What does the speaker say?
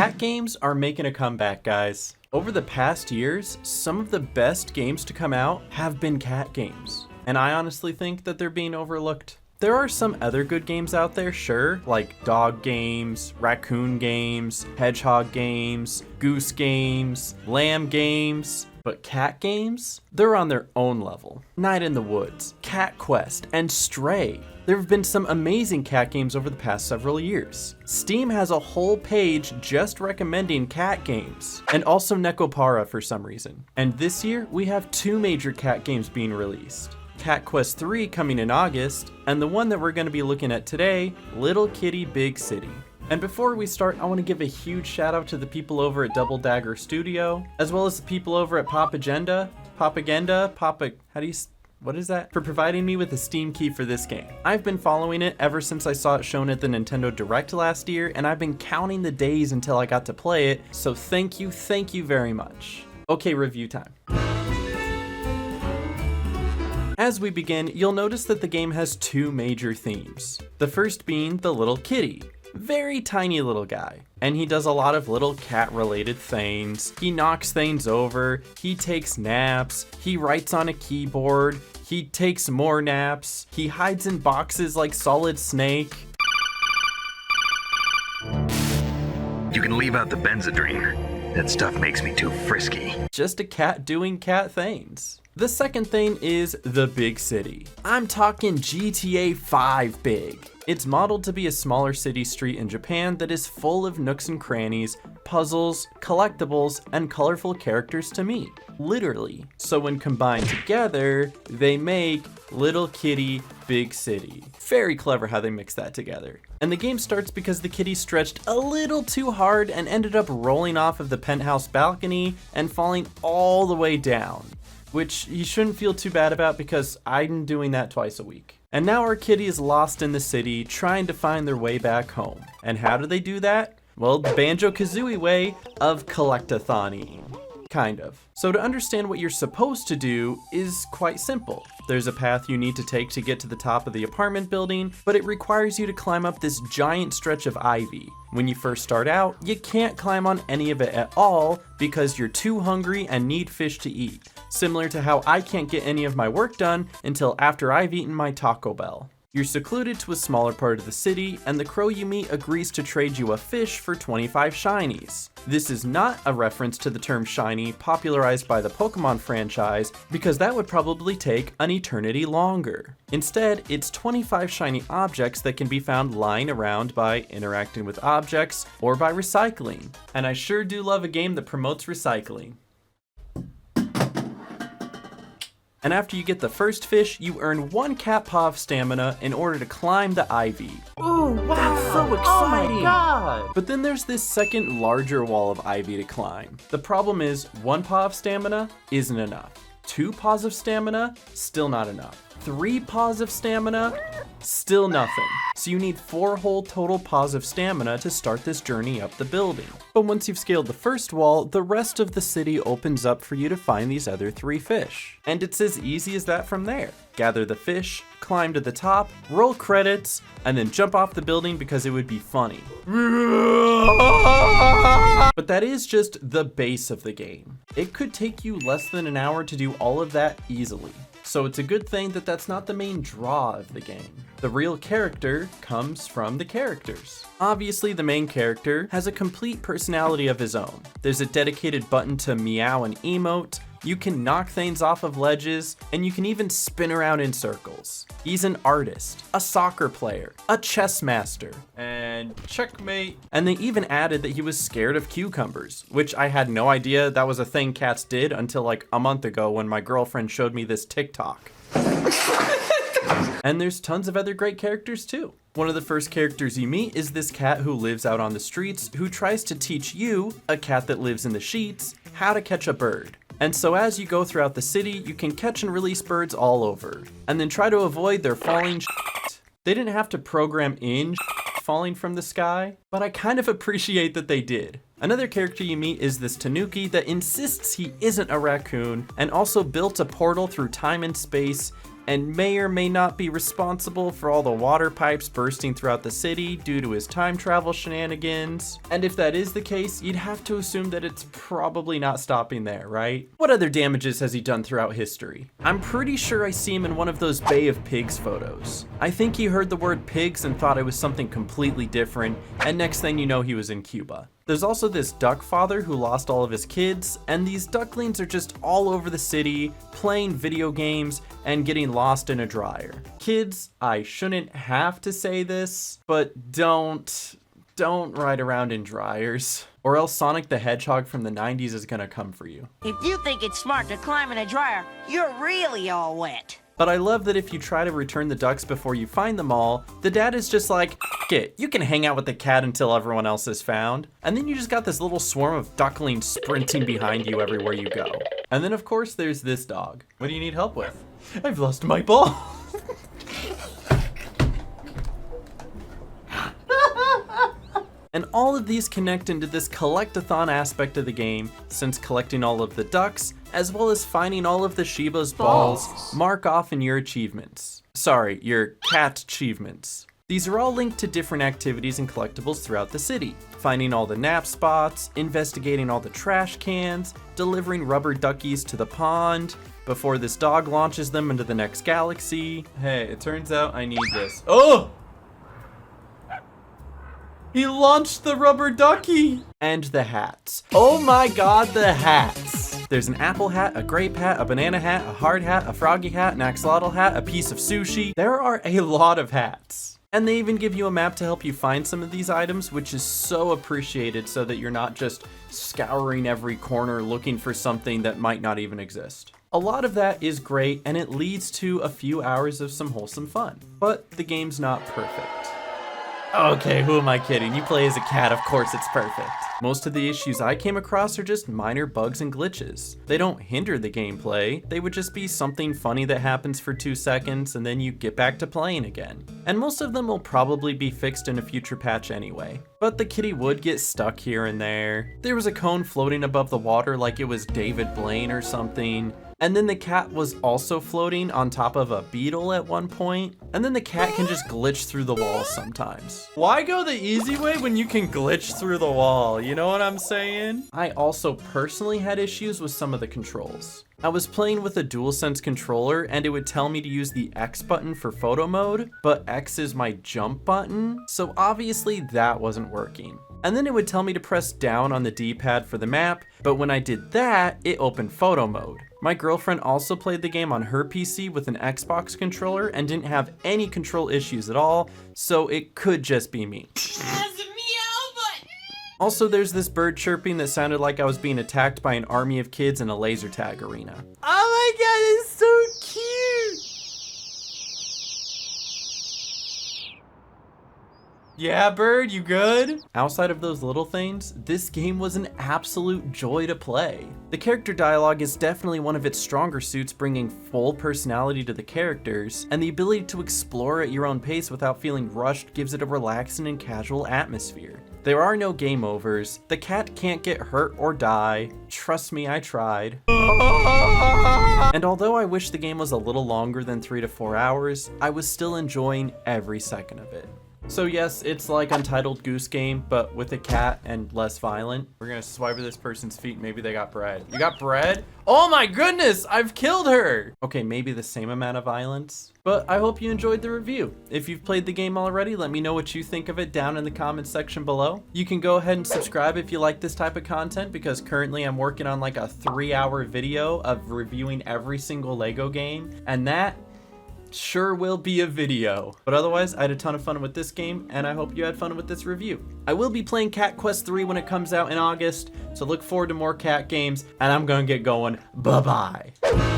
Cat games are making a comeback, guys. Over the past years, some of the best games to come out have been cat games, and I honestly think that they're being overlooked. There are some other good games out there, sure, like dog games, raccoon games, hedgehog games, goose games, lamb games, but cat games? They're on their own level. Night in the Woods, Cat Quest, and Stray. There have been some amazing cat games over the past several years. Steam has a whole page just recommending cat games, and also Nekopara for some reason. And this year, we have two major cat games being released. Cat Quest 3 coming in August, and the one that we're going to be looking at today, Little Kitty Big City. And before we start, I want to give a huge shout out to the people over at Double Dagger Studio, as well as the people over at what is that? For providing me with a Steam key for this game. I've been following it ever since I saw it shown at the Nintendo Direct last year, and I've been counting the days until I got to play it, so thank you very much. Okay, review time. As we begin, you'll notice that the game has two major themes. The first being the little kitty. Very tiny little guy. And he does a lot of little cat related things. He knocks things over, he takes naps, he writes on a keyboard, he takes more naps, he hides in boxes like Solid Snake. You can leave out the Benzedrine. That stuff makes me too frisky. Just a cat doing cat things. The second thing is the big city. I'm talking GTA 5 big. It's modeled to be a smaller city street in Japan that is full of nooks and crannies, puzzles, collectibles, and colorful characters to meet. Literally. So when combined together, they make Little Kitty Big City. Very clever how they mix that together. And the game starts because the kitty stretched a little too hard and ended up rolling off of the penthouse balcony and falling all the way down. Which you shouldn't feel too bad about because I'm doing that twice a week. And now our kitty is lost in the city trying to find their way back home. And how do they do that? Well, the Banjo-Kazooie way of collect-a-thoning. Kind of. So to understand what you're supposed to do is quite simple. There's a path you need to take to get to the top of the apartment building, but it requires you to climb up this giant stretch of ivy. When you first start out, you can't climb on any of it at all because you're too hungry and need fish to eat. Similar to how I can't get any of my work done until after I've eaten my Taco Bell. You're secluded to a smaller part of the city, and the crow you meet agrees to trade you a fish for 25 shinies. This is not a reference to the term shiny popularized by the Pokemon franchise, because that would probably take an eternity longer. Instead, it's 25 shiny objects that can be found lying around by interacting with objects or by recycling. And I sure do love a game that promotes recycling. And after you get the first fish, you earn 1 cat paw of stamina in order to climb the ivy. Ooh, wow, that's so exciting! Oh my god! But then there's this second larger wall of ivy to climb. The problem is 1 paw of stamina isn't enough. 2 paws of stamina, still not enough. 3 paws of stamina, still nothing. So you need 4 whole total paws of stamina to start this journey up the building. But once you've scaled the first wall, the rest of the city opens up for you to find these other 3 fish. And it's as easy as that from there. Gather the fish, climb to the top, roll credits, and then jump off the building because it would be funny. But that is just the base of the game. It could take you less than an hour to do all of that easily. So it's a good thing that that's not the main draw of the game. The real character comes from the characters. Obviously, the main character has a complete personality of his own. There's a dedicated button to meow and emote, you can knock things off of ledges, and you can even spin around in circles. He's an artist, a soccer player, a chess master, and checkmate. And they even added that he was scared of cucumbers, which I had no idea that was a thing cats did until like a month ago when my girlfriend showed me this TikTok. And there's tons of other great characters too. One of the first characters you meet is this cat who lives out on the streets who tries to teach you, a cat that lives in the sheets, how to catch a bird. And so as you go throughout the city, you can catch and release birds all over, and then try to avoid their falling shit. They didn't have to program in falling from the sky, but I kind of appreciate that they did. Another character you meet is this Tanuki that insists he isn't a raccoon, and also built a portal through time and space and may or may not be responsible for all the water pipes bursting throughout the city due to his time travel shenanigans. And if that is the case, you'd have to assume that it's probably not stopping there, right? What other damages has he done throughout history? I'm pretty sure I see him in one of those Bay of Pigs photos. I think he heard the word pigs and thought it was something completely different, and next thing you know, he was in Cuba. There's also this duck father who lost all of his kids, and these ducklings are just all over the city, playing video games and getting lost in a dryer. Kids, I shouldn't have to say this, but don't ride around in dryers, or else Sonic the Hedgehog from the 90s is gonna come for you. If you think it's smart to climb in a dryer, you're really all wet. But I love that if you try to return the ducks before you find them all, the dad is just like, "F it, you can hang out with the cat until everyone else is found." And then you just got this little swarm of ducklings sprinting behind you everywhere you go. And then of course there's this dog. What do you need help with? I've lost my ball. And all of these connect into this collect-a-thon aspect of the game, since collecting all of the ducks, as well as finding all of the Shiba's balls, mark off in your achievements. Sorry, your cat achievements. These are all linked to different activities and collectibles throughout the city. Finding all the nap spots, investigating all the trash cans, delivering rubber duckies to the pond, before this dog launches them into the next galaxy. Hey, it turns out I need this. Oh! He launched the rubber ducky! And the hats. Oh my god, the hats! There's an apple hat, a grape hat, a banana hat, a hard hat, a froggy hat, an axolotl hat, a piece of sushi. There are a lot of hats. And they even give you a map to help you find some of these items, which is so appreciated so that you're not just scouring every corner looking for something that might not even exist. A lot of that is great, and it leads to a few hours of some wholesome fun. But the game's not perfect. Okay, who am I kidding? You play as a cat, of course it's perfect. Most of the issues I came across are just minor bugs and glitches. They don't hinder the gameplay, they would just be something funny that happens for 2 seconds and then you get back to playing again. And most of them will probably be fixed in a future patch anyway. But the kitty would get stuck here and there. There was a cone floating above the water like it was David Blaine or something. And then the cat was also floating on top of a beetle at one point. And then the cat can just glitch through the wall sometimes. Why go the easy way when you can glitch through the wall? You know what I'm saying? I also personally had issues with some of the controls. I was playing with a DualSense controller and it would tell me to use the X button for photo mode, but X is my jump button, so obviously that wasn't working. And then it would tell me to press down on the D-pad for the map, but when I did that, it opened photo mode. My girlfriend also played the game on her PC with an Xbox controller and didn't have any control issues at all, so it could just be me. Also, there's this bird chirping that sounded like I was being attacked by an army of kids in a laser tag arena. Oh my god, it's so cute! Yeah, bird, you good? Outside of those little things, this game was an absolute joy to play. The character dialogue is definitely one of its stronger suits, bringing full personality to the characters, and the ability to explore at your own pace without feeling rushed gives it a relaxing and casual atmosphere. There are no game overs, the cat can't get hurt or die. Trust me, I tried. And although I wish the game was a little longer than 3 to 4 hours, I was still enjoying every second of it. So yes, it's like Untitled Goose Game, but with a cat and less violent. We're gonna swipe at this person's feet, maybe they got bread. You got bread? Oh my goodness, I've killed her! Okay, maybe the same amount of violence. But I hope you enjoyed the review. If you've played the game already, let me know what you think of it down in the comments section below. You can go ahead and subscribe if you like this type of content, because currently I'm working on like a 3-hour video of reviewing every single LEGO game, and that sure will be a video. But otherwise, I had a ton of fun with this game, and I hope you had fun with this review. I will be playing Cat Quest 3 when it comes out in August, so look forward to more cat games, and I'm gonna get going. Bye-bye.